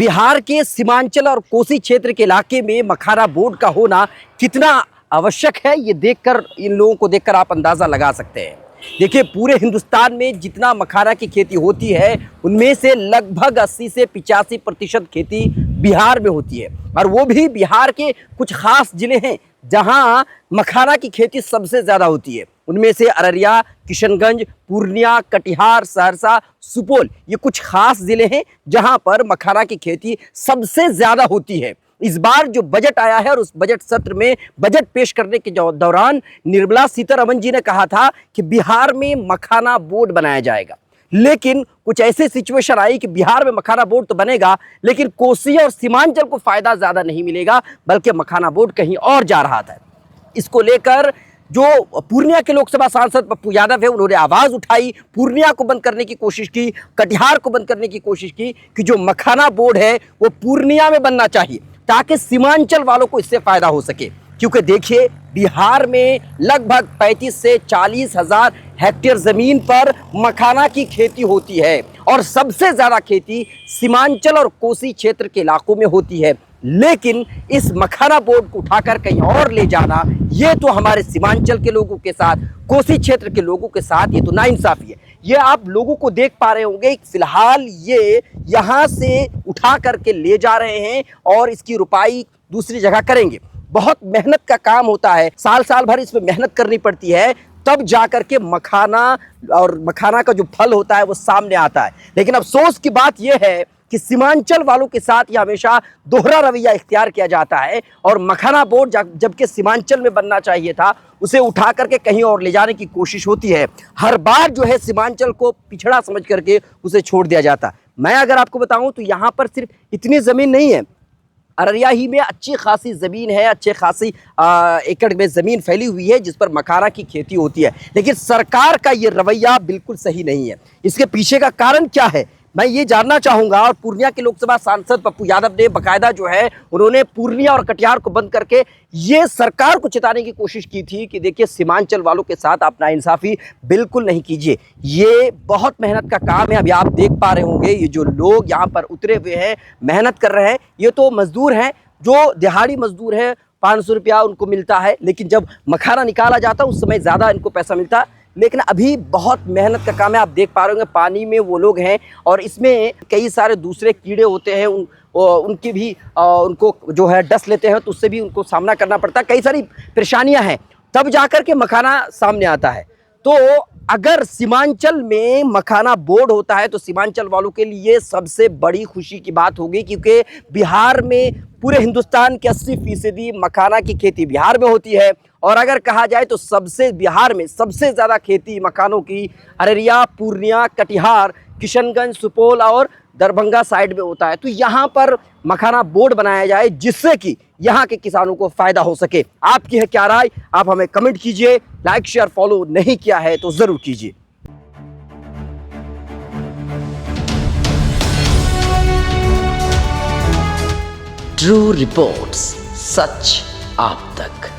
बिहार के सीमांचल और कोसी क्षेत्र के इलाके में मखाना बोर्ड का होना कितना आवश्यक है, ये देखकर, इन लोगों को देखकर आप अंदाज़ा लगा सकते हैं। देखिए, पूरे हिंदुस्तान में जितना मखाना की खेती होती है उनमें से लगभग 80 से 85% खेती बिहार में होती है, और वो भी बिहार के कुछ खास जिले हैं जहां मखाना की खेती सबसे ज़्यादा होती है। उनमें से अररिया, किशनगंज, पूर्णिया, कटिहार, सहरसा, सुपौल, ये कुछ खास ज़िले हैं जहां पर मखाना की खेती सबसे ज़्यादा होती है। इस बार जो बजट आया है और उस बजट सत्र में बजट पेश करने के दौरान निर्मला सीतारमण जी ने कहा था कि बिहार में मखाना बोर्ड बनाया जाएगा, लेकिन कुछ ऐसे सिचुएशन आई कि बिहार में मखाना बोर्ड तो बनेगा, लेकिन कोसी और सीमांचल को फ़ायदा ज़्यादा नहीं मिलेगा, बल्कि मखाना बोर्ड कहीं और जा रहा था। इसको लेकर जो पूर्णिया के लोकसभा सांसद पप्पू यादव है, उन्होंने आवाज़ उठाई, पूर्णिया को बंद करने की कोशिश की, कटिहार को बंद करने की कोशिश की कि जो मखाना बोर्ड है वो पूर्णिया में बनना चाहिए ताकि सीमांचल वालों को इससे फ़ायदा हो सके। क्योंकि देखिए, बिहार में लगभग 35 से 40 हज़ार हेक्टेयर ज़मीन पर मखाना की खेती होती है और सबसे ज़्यादा खेती सीमांचल और कोसी क्षेत्र के इलाकों में होती है। लेकिन इस मखाना बोर्ड को उठाकर कहीं और ले जाना, ये तो हमारे सीमांचल के लोगों के साथ, कोसी क्षेत्र के लोगों के साथ ये तो नाइंसाफ़ी है। ये आप लोगों को देख पा रहे होंगे, फिलहाल ये यहाँ से उठा करके ले जा रहे हैं और इसकी रुपाई दूसरी जगह करेंगे। बहुत मेहनत का काम होता है, साल साल भर इसमें मेहनत करनी पड़ती है, तब जा कर के मखाना और मखाना का जो फल होता है वो सामने आता है। लेकिन अफसोस की बात यह है कि सीमांचल वालों के साथ ये हमेशा दोहरा रवैया इख्तियार किया जाता है और मखाना बोर्ड जबकि सीमांचल में बनना चाहिए था, उसे उठा करके कहीं और ले जाने की कोशिश होती है। हर बार जो है सीमांचल को पिछड़ा समझ करके उसे छोड़ दिया जाता है। मैं अगर आपको बताऊं तो यहाँ पर सिर्फ इतनी ज़मीन नहीं है, अररिया ही में अच्छी खासी ज़मीन है, अच्छे खासी एकड़ में ज़मीन फैली हुई है जिस पर मखाना की खेती होती है। लेकिन सरकार का ये रवैया बिल्कुल सही नहीं है। इसके पीछे का कारण क्या है, मैं ये जानना चाहूँगा। और पूर्णिया के लोकसभा सांसद पप्पू यादव ने बाकायदा जो है, उन्होंने पूर्णिया और कटिहार को बंद करके ये सरकार को चेताने की कोशिश की थी कि देखिए, सीमांचल वालों के साथ आप नाइंसाफ़ी बिल्कुल नहीं कीजिए। ये बहुत मेहनत का काम है। अभी आप देख पा रहे होंगे, ये जो लोग यहाँ पर उतरे हुए हैं, मेहनत कर रहे हैं, ये तो मज़दूर हैं, जो दिहाड़ी मज़दूर है, 500 रुपया उनको मिलता है। लेकिन जब मखाना निकाला जाता है उस समय ज़्यादा इनको पैसा मिलता है। लेकिन अभी बहुत मेहनत का काम है। आप देख पा रहे होंगे, पानी में वो लोग हैं और इसमें कई सारे दूसरे कीड़े होते हैं, उनकी भी उनको जो है डस लेते हैं, तो उससे भी उनको सामना करना पड़ता है। कई सारी परेशानियां हैं, तब जाकर के मखाना सामने आता है। तो अगर सीमांचल में मखाना बोर्ड होता है तो सीमांचल वालों के लिए सबसे बड़ी खुशी की बात होगी, क्योंकि बिहार में, पूरे हिंदुस्तान के 80% मखाना की खेती बिहार में होती है। और अगर कहा जाए तो बिहार में सबसे ज़्यादा खेती मखानों की अररिया, पूर्णिया, कटिहार, किशनगंज, सुपौल और दरभंगा साइड में होता है। तो यहाँ पर मखाना बोर्ड बनाया जाए जिससे कि यहाँ के किसानों को फ़ायदा हो सके। आपकी है क्या राय, आप हमें कमेंट कीजिए। लाइक, शेयर, फॉलो नहीं किया है तो ज़रूर कीजिए। ट्रू रिपोर्ट्स, सच आप तक।